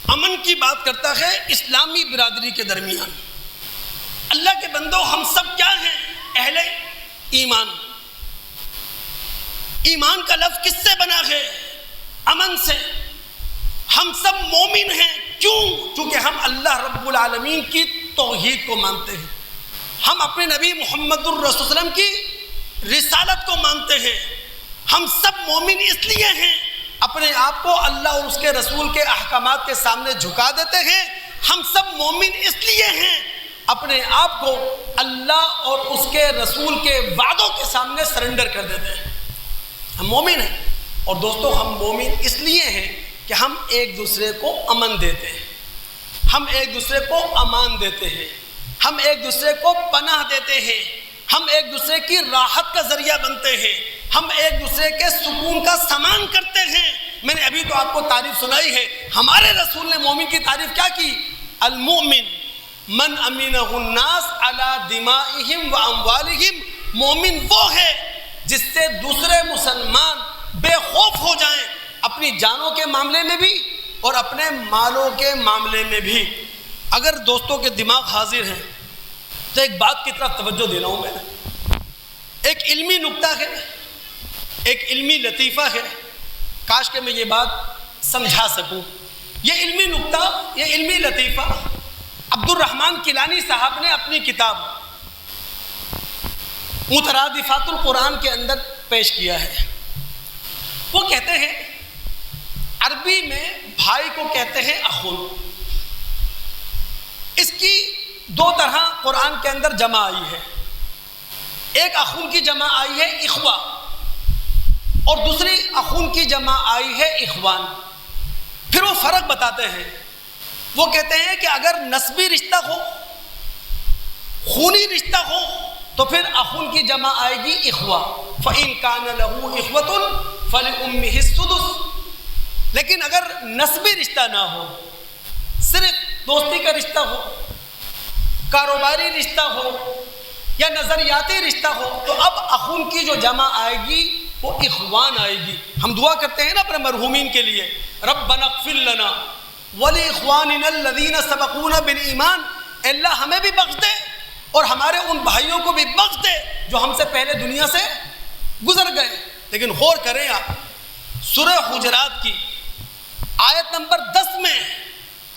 امن کی بات کرتا ہے اسلامی برادری کے درمیان. اللہ کے بندو، ہم سب کیا ہیں؟ اہل ایمان. ایمان کا لفظ کس سے بنا ہے؟ امن سے. ہم سب مومن ہیں. کیوں؟ چونکہ ہم اللہ رب العالمین کی توحید کو مانتے ہیں. ہم اپنے نبی محمد الرسول صلی اللہ علیہ وسلم کی رسالت کو مانتے ہیں. ہم سب مومن اس لیے ہیں، اپنے آپ کو اللہ اور اس کے رسول کے احکامات کے سامنے جھکا دیتے ہیں. ہم سب مومن اس لیے ہیں، اپنے آپ کو اللہ اور اس کے رسول کے وعدوں کے سامنے سرنڈر کر دیتے ہیں. ہم مومن ہیں. اور دوستو، ہم مومن اس لیے ہیں کہ ہم ایک دوسرے کو امن دیتے ہیں، ہم ایک دوسرے کو امان دیتے ہیں، ہم ایک دوسرے کو پناہ دیتے ہیں، ہم ایک دوسرے کی راحت کا ذریعہ بنتے ہیں، ہم ایک دوسرے کے سکون کا سامان کرتے ہیں. میں نے ابھی تو آپ کو تعریف سنائی ہے. ہمارے رسول نے مومن کی تعریف کیا کی؟ المؤمن من امینہ الناس علی دمائہم و اموالہم. مومن وہ ہے جس سے دوسرے مسلمان بے خوف ہو جائیں، اپنی جانوں کے معاملے میں بھی اور اپنے مالوں کے معاملے میں بھی. اگر دوستوں کے دماغ حاضر ہیں تو ایک بات کی طرف توجہ دے رہا ہوں. میں ایک علمی نکتہ ہے، ایک علمی لطیفہ ہے. کاش کہ میں یہ بات سمجھا سکوں. یہ علمی نکتہ، یہ علمی لطیفہ عبد الرحمن کیلانی صاحب نے اپنی کتاب مترادفات القرآن کے اندر پیش کیا ہے. وہ کہتے ہیں عربی میں بھائی کو کہتے ہیں اخون. اس کی دو طرح قرآن کے اندر جمع آئی ہے. ایک اخون کی جمع آئی ہے اخوہ، اور دوسری اخون کی جمع آئی ہے اخوان. پھر وہ فرق بتاتے ہیں. وہ کہتے ہیں کہ اگر نسبی رشتہ ہو، خونی رشتہ ہو، تو پھر اخون کی جمع آئے گی اخوہ. فَإِن كَانَ لَهُ إِخْوَةٌ فَلِأُمِّهِ السُّدُسُ. لیکن اگر نسبی رشتہ نہ ہو، صرف دوستی کا رشتہ ہو، کاروباری رشتہ ہو یا نظریاتی رشتہ ہو، تو اب اخون کی جو جمع آئے گی وہ اخوان آئے گی. ہم دعا کرتے ہیں نا اپنے مرحومین کے لیے، ربنا اغفر لنا ولاخواننا الذین سبقونا بالایمان. اللہ ہمیں بھی بخش دے اور ہمارے ان بھائیوں کو بھی بخش دے جو ہم سے پہلے دنیا سے گزر گئے. لیکن غور کریں آپ، سورہ حجرات کی آیت نمبر 10 میں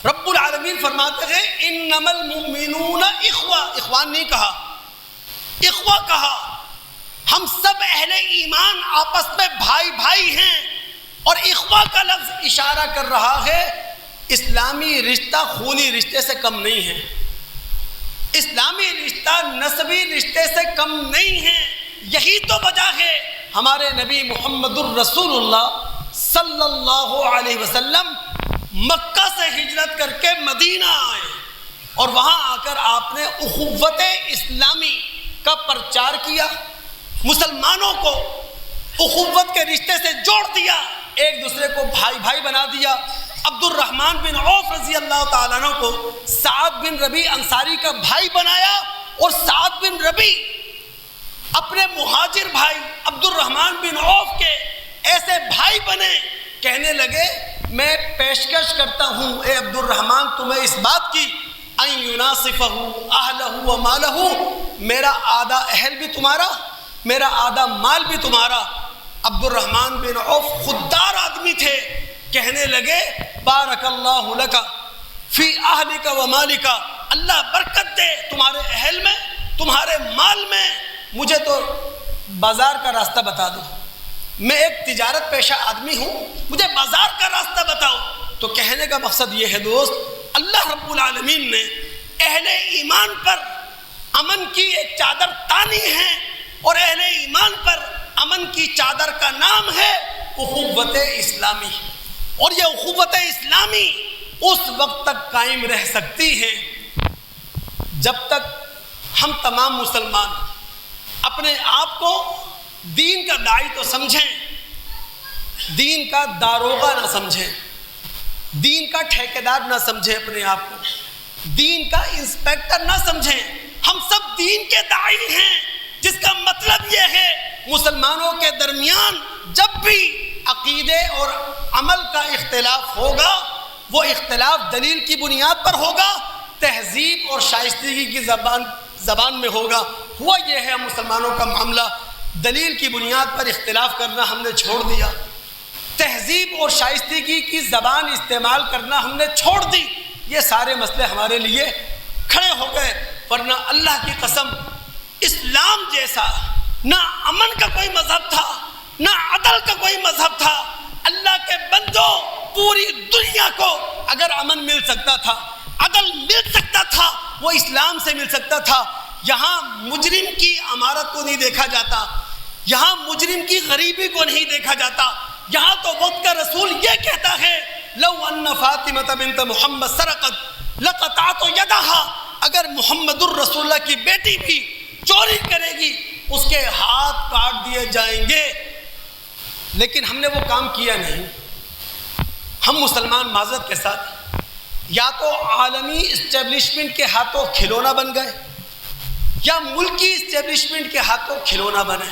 رب العالمین فرماتے ہیں انما المؤمنون اخوہ. اخوان نہیں کہا، اخوہ کہا. ہم سب اہل ایمان آپس میں بھائی بھائی ہیں. اور اخوہ کا لفظ اشارہ کر رہا ہے اسلامی رشتہ خونی رشتے سے کم نہیں ہے، اسلامی رشتہ نسبی رشتے سے کم نہیں ہے. یہی تو وجہ ہے ہمارے نبی محمد الرسول اللہ صلی اللہ علیہ وسلم مکہ سے ہجرت کر کے مدینہ آئے، اور وہاں آ کر آپ نے اخوت اسلامی کا پرچار کیا، مسلمانوں کو اخوت کے رشتے سے جوڑ دیا، ایک دوسرے کو بھائی بھائی بنا دیا. عبد الرحمن بن عوف رضی اللہ تعالیٰ عنہ کو سعد بن ربیع انصاری کا بھائی بنایا، اور سعد بن ربیع اپنے مہاجر بھائی عبد الرحمن بن عوف کے ایسے بھائی بنے. کہنے لگے میں پیشکش کرتا ہوں اے عبد الرحمن تمہیں اس بات کی ان یناصفہ اہلہ و مالہ، میرا آدھا اہل بھی تمہارا، میرا آدھا مال بھی تمہارا. عبد الرحمن بن عوف خوددار آدمی تھے. کہنے لگے بارک اللہ لک فی اہلک و مالک، اللہ برکت دے تمہارے اہل میں، تمہارے مال میں. مجھے تو بازار کا راستہ بتا دو، میں ایک تجارت پیشہ آدمی ہوں، مجھے بازار کا راستہ بتاؤ. تو کہنے کا مقصد یہ ہے دوست، اللہ رب العالمین نے اہل ایمان پر امن کی ایک چادر تانی ہے، اور اہل ایمان پر امن کی چادر کا نام ہے اخوت اسلامی. اور یہ اخوت اسلامی اس وقت تک قائم رہ سکتی ہے جب تک ہم تمام مسلمان اپنے آپ کو دین کا داعی تو سمجھیں، دین کا داروغہ نہ سمجھیں. دین کا ٹھیکیدار نہ سمجھیں اپنے آپ کو، دین کا انسپیکٹر نہ سمجھیں. ہم سب دین کے داعی ہیں، جس کا مطلب یہ ہے مسلمانوں کے درمیان جب بھی عقیدے اور عمل کا اختلاف ہوگا، وہ اختلاف دلیل کی بنیاد پر ہوگا، تہذیب اور شائستگی کی زبان میں ہوگا. ہوا یہ ہے مسلمانوں کا معاملہ، دلیل کی بنیاد پر اختلاف کرنا ہم نے چھوڑ دیا، تہذیب اور شائستگی کی زبان استعمال کرنا ہم نے چھوڑ دی. یہ سارے مسئلے ہمارے لیے کھڑے ہو گئے. ورنہ اللہ کی قسم اسلام جیسا نہ امن کا کوئی مذہب تھا، نہ عدل کا کوئی مذہب تھا. اللہ کے بندوں، پوری دنیا کو اگر امن مل سکتا تھا، عدل مل سکتا تھا، وہ اسلام سے مل سکتا تھا. یہاں مجرم کی امارت کو نہیں دیکھا جاتا، یہاں مجرم کی غریبی کو نہیں دیکھا جاتا. یہاں تو وقت کا رسول یہ کہتا ہے لو ان فاطمہ بنت محمد سرقت لقطعت یدها، اگر محمد الرسول اللہ کی بیٹی بھی چوری کرے گی اس کے ہاتھ کاٹ دیے جائیں گے. لیکن ہم نے وہ کام کیا نہیں. ہم مسلمان معذرت کے ساتھ یا تو عالمی اسٹیبلشمنٹ کے ہاتھوں کھلونا بن گئے یا ملکی اسٹیبلشمنٹ کے ہاتھوں کھلونا بنے.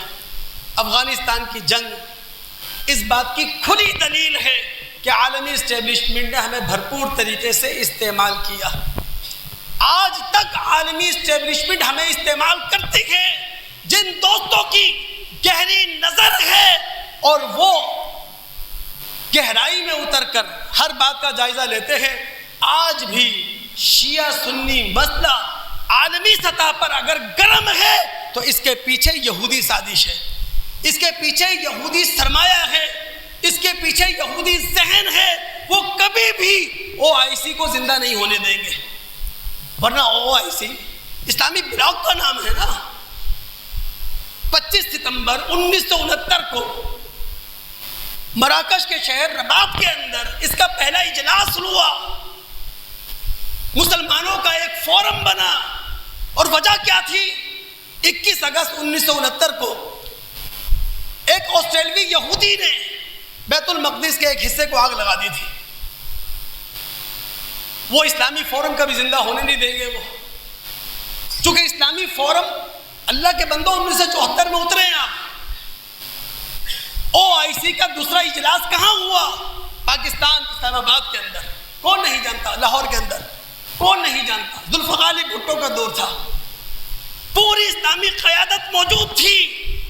افغانستان کی جنگ اس بات کی کھلی دلیل ہے کہ عالمی اسٹیبلشمنٹ نے ہمیں بھرپور طریقے سے استعمال کیا. آج تک عالمی اسٹیبلشمنٹ ہمیں استعمال کرتی ہے. جن دوستوں کی گہری نظر ہے اور وہ گہرائی میں اتر کر ہر بات کا جائزہ لیتے ہیں، آج بھی شیعہ سنی مسئلہ عالمی سطح پر اگر گرم ہے تو اس کے پیچھے یہودی سازش ہے، اس کے پیچھے یہودی سرمایہ ہے، اس کے پیچھے یہودی ذہن ہے. وہ کبھی بھی OIC کو زندہ نہیں ہونے دیں گے. ورنہ OIC اسلامی بلاک کا نام ہے نا. 25 ستمبر 1969 کو مراکش کے شہر رباط کے اندر اس کا پہلا اجلاس ہوا. مسلمانوں کا ایک فورم بنا اور وجہ کیا تھی؟ 21 اگست 1969 کو ایک آسٹریلوی یہودی نے بیت المقدس کے ایک حصے کو آگ لگا دی تھی. وہ اسلامی فورم کا بھی زندہ ہونے نہیں دیں گے. وہ چونکہ اسلامی فورم اللہ کے بندوں 1974 میں اترے ہیں. آپ OIC کا دوسرا اجلاس کہاں ہوا؟ پاکستان اسلام آباد کے اندر. کون نہیں جانتا؟ لاہور کے اندر. کون نہیں جانتا؟ ذوالفقار علی بھٹو کا دور تھا. پوری اسلامی قیادت موجود تھی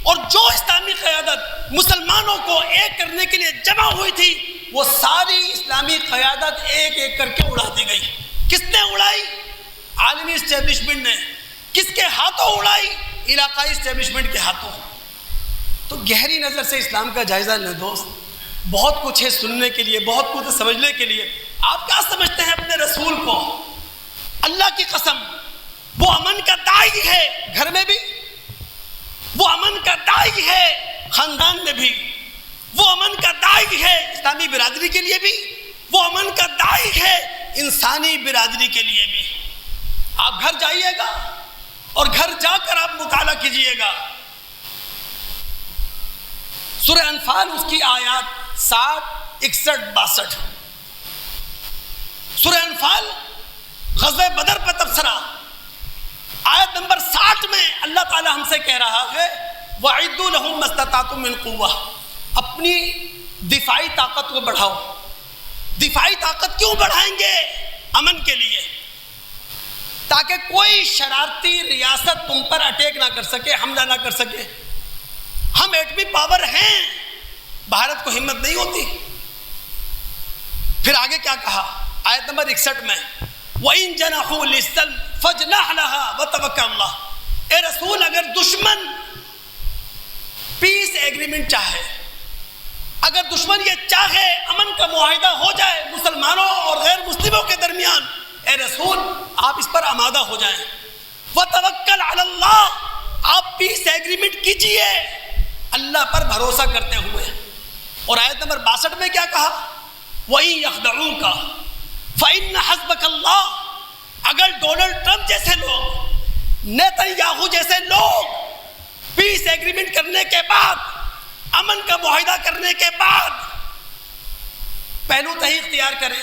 اور جو اسلامی قیادت مسلمانوں کو ایک کرنے کے لیے جمع ہوئی تھی وہ ساری اسلامی قیادت ایک ایک کر کے اڑا دی گئی. کس نے اڑائی؟ عالمی اسٹیبلشمنٹ نے. کس کے ہاتھوں اڑائی؟ علاقائی اسٹیبلشمنٹ کے ہاتھوں. تو گہری نظر سے اسلام کا جائزہ لیں دوست. بہت کچھ ہے سننے کے لیے، بہت کچھ ہے سمجھنے کے لیے. آپ کیا سمجھتے ہیں اپنے رسول کو؟ اللہ کی قسم وہ امن کا داعی ہے گھر میں بھی، وہ امن کا داعی ہے خاندان میں بھی، وہ امن کا داعی ہے اسلامی برادری کے لیے بھی، وہ امن کا داعی ہے انسانی برادری کے لیے بھی. آپ گھر جائیے گا اور گھر جا کر آپ مطالعہ کیجئے گا. سورہ انفال اس کی آیات 60، 61، 62. سورہ انفال غزوہ بدر پر تبصرہ. آیت نمبر 60 میں اللہ تعالی ہم سے کہہ رہا ہے وَعِدُّوا لَهُم مَّا اسْتَطَعْتُم مِّن قُوَّةٍ، اپنی دفاعی طاقت کو بڑھاؤ. دفاعی طاقت کیوں بڑھائیں گے؟ امن کے لیے، تاکہ کوئی شرارتی ریاست تم پر اٹیک نہ کر سکے، حملہ نہ کر سکے. ہم ایٹمی پاور ہیں، بھارت کو ہمت نہیں ہوتی. پھر آگے کیا کہا آیت نمبر 61 میں وَإِن جَنَحُوا لِلسَّلْمِ فَاجْنَحْ لَهَا وَتَوَكَّلْ عَلَى اللَّهِ. اے رسول اگر دشمن پیس ایگریمنٹ چاہے، اگر دشمن یہ چاہے امن کا معاہدہ ہو جائے مسلمانوں اور غیر مسلموں کے درمیان، اے رسول آپ اس پر آمادہ ہو جائیں. وَتَوَكَّلْ عَلَى اللَّهِ، آپ پیس ایگریمنٹ کیجئے اللہ پر بھروسہ کرتے ہوئے. اور آیت نمبر 62 میں کیا کہا وَإِن يَخْدَعُوكَ فَإِنَّ حَسْبَكَ اللَّهُ. اگر ڈونلڈ ٹرمپ جیسے لوگ، نیتن یاہو جیسے لوگ پیس ایگریمنٹ کرنے کے بعد، امن کا معاہدہ کرنے کے بعد پہلو تہی اختیار کریں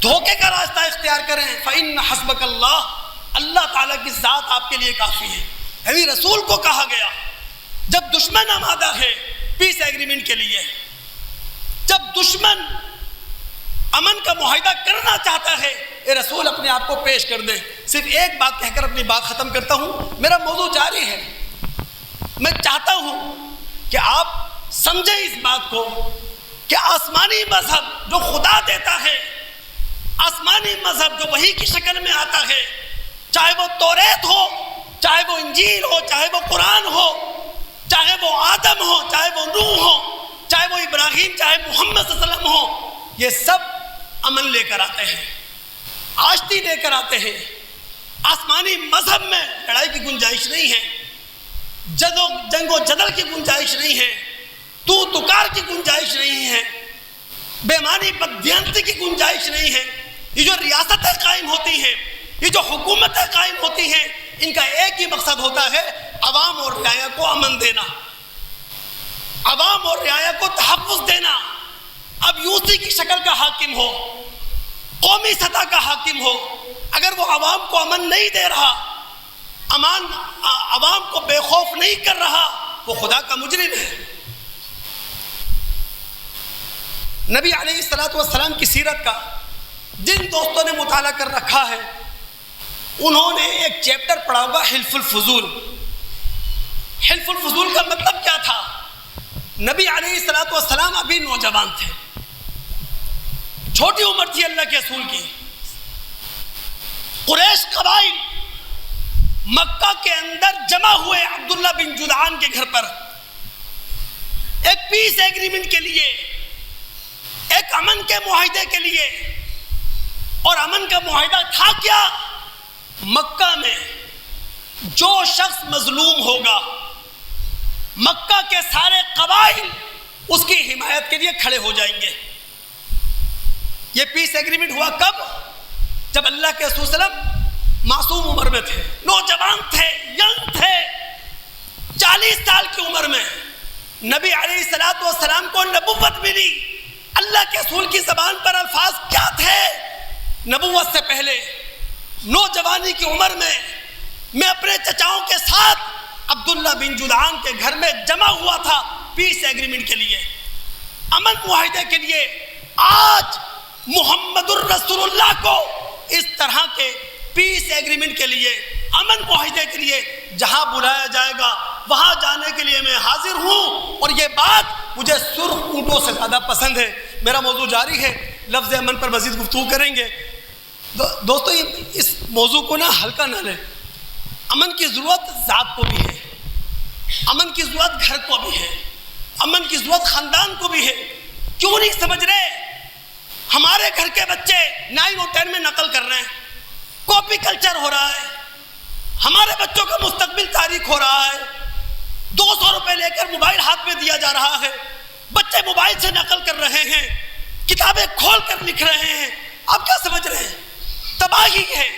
دھوکے کا راستہ اختیار کریں فَإِنَّ حَسْبَكَ اللَّهُ، اللہ تعالیٰ کی ذات آپ کے لیے کافی ہے۔ ابھی رسول کو کہا گیا جب دشمن آمادہ ہے پیس ایگریمنٹ کے لیے، جب دشمن امن کا معاہدہ کرنا چاہتا ہے، اے رسول اپنے آپ کو پیش کر دیں۔ صرف ایک بات کہہ کر اپنی بات ختم کرتا ہوں، میرا موضوع جاری ہے۔ میں چاہتا ہوں کہ آپ سمجھیں اس بات کو کہ آسمانی مذہب جو خدا دیتا ہے، آسمانی مذہب جو وحی کی شکل میں آتا ہے، چاہے وہ توریت ہو، چاہے وہ انجیل ہو، چاہے وہ قرآن ہو، چاہے وہ آدم ہو، چاہے وہ نوح ہو، چاہے وہ ابراہیم، چاہے محمد صلی اللہ علیہ وسلم ہو، یہ سب امن لے کر آتے ہیں، آشتی لے کر آتے ہیں۔ آسمانی مذہب میں لڑائی کی گنجائش نہیں ہے، جنگ و جدل کی گنجائش نہیں ہے، تو تکار کی گنجائش نہیں ہے، بےمانی بددیانتی کی گنجائش نہیں ہے۔ یہ جو ریاستیں قائم ہوتی ہیں، یہ جو حکومتیں قائم ہوتی ہیں، ان کا ایک ہی مقصد ہوتا ہے عوام اور رعایا کو امن دینا، عوام اور رعایا کو تحفظ دینا۔ اب یوسی کی شکل کا حاکم ہو، قومی سطح کا حاکم ہو، اگر وہ عوام کو امن نہیں دے رہا، عوام کو بے خوف نہیں کر رہا، وہ خدا کا مجرم ہے۔ نبی علیہ السلام کی سیرت کا جن دوستوں نے مطالعہ کر رکھا ہے، انہوں نے ایک چیپٹر پڑھا ہوگا حلف الفضول۔ حلف الفضول کا مطلب کیا تھا؟ نبی علیہ السلام ابھی نوجوان تھے، چھوٹی عمر تھی اللہ کے رسول کی۔ قریش قبائل مکہ کے اندر جمع ہوئے عبداللہ بن جدعان کے گھر پر ایک پیس ایگریمنٹ کے لیے، ایک امن کے معاہدے کے لیے۔ اور امن کا معاہدہ تھا کیا؟ مکہ میں جو شخص مظلوم ہوگا، مکہ کے سارے قبائل اس کی حمایت کے لیے کھڑے ہو جائیں گے۔ یہ پیس ایگریمنٹ ہوا کب؟ جب اللہ کے رسول صلی اللہ علیہ وسلم معصوم عمر میں تھے، نوجوان تھے، ینگ تھے، 40 سال کی عمر میں نبی علیہ السلام کو نبوت ملی۔ اللہ کے رسول کی زبان پر الفاظ کیا تھے؟ نبوت سے پہلے نوجوانی کی عمر میں اپنے چچاؤں کے ساتھ عبداللہ بن جدعان کے گھر میں جمع ہوا تھا پیس ایگریمنٹ کے لیے، امن معاہدے کے لیے۔ آج محمد الرسول اللہ کو اس طرح کے پیس ایگریمنٹ کے لیے، امن معاہدے کے لیے جہاں بلایا جائے گا وہاں جانے کے لیے میں حاضر ہوں، اور یہ بات مجھے سرخ اونٹوں سے زیادہ پسند ہے۔ میرا موضوع جاری ہے، لفظ امن پر مزید گفتگو کریں گے۔ دوستو اس موضوع کو ہلکا نہ لیں۔ امن کی ضرورت ذات کو بھی ہے، امن کی ضرورت گھر کو بھی ہے، امن کی ضرورت خاندان کو بھی ہے۔ کیوں نہیں سمجھ رہے؟ ہمارے گھر کے بچے 9 اور 10 میں نقل کر رہے ہیں، کاپی کلچر ہو رہا ہے، ہمارے بچوں کا مستقبل تاریک ہو رہا ہے۔ 200 روپے لے کر موبائل ہاتھ میں دیا جا رہا ہے، بچے موبائل سے نقل کر رہے ہیں، کتابیں کھول کر لکھ رہے ہیں۔ آپ کیا سمجھ رہے ہیں؟ تباہی ہے،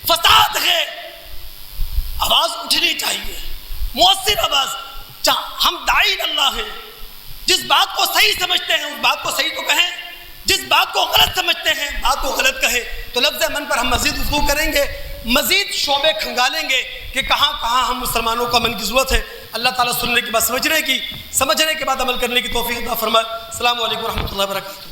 فساد ہے۔ آواز اٹھنی چاہیے، مؤثر آواز۔ ہم داعی اللہ ہیں، جس بات کو صحیح سمجھتے ہیں اس بات کو صحیح تو کہیں، جس بات کو غلط سمجھتے ہیں بات کو غلط کہیں۔ تو لفظ امن پر ہم مزید گفتگو کریں گے، مزید شعبے کھنگالیں گے کہ کہاں کہاں ہم مسلمانوں کو امن کی ضرورت ہے۔ اللہ تعالیٰ سننے کے بعد سمجھنے کے بعد عمل کرنے کی توفیق عطا فرمائے۔ السلام علیکم ورحمۃ اللہ وبرکاتہ۔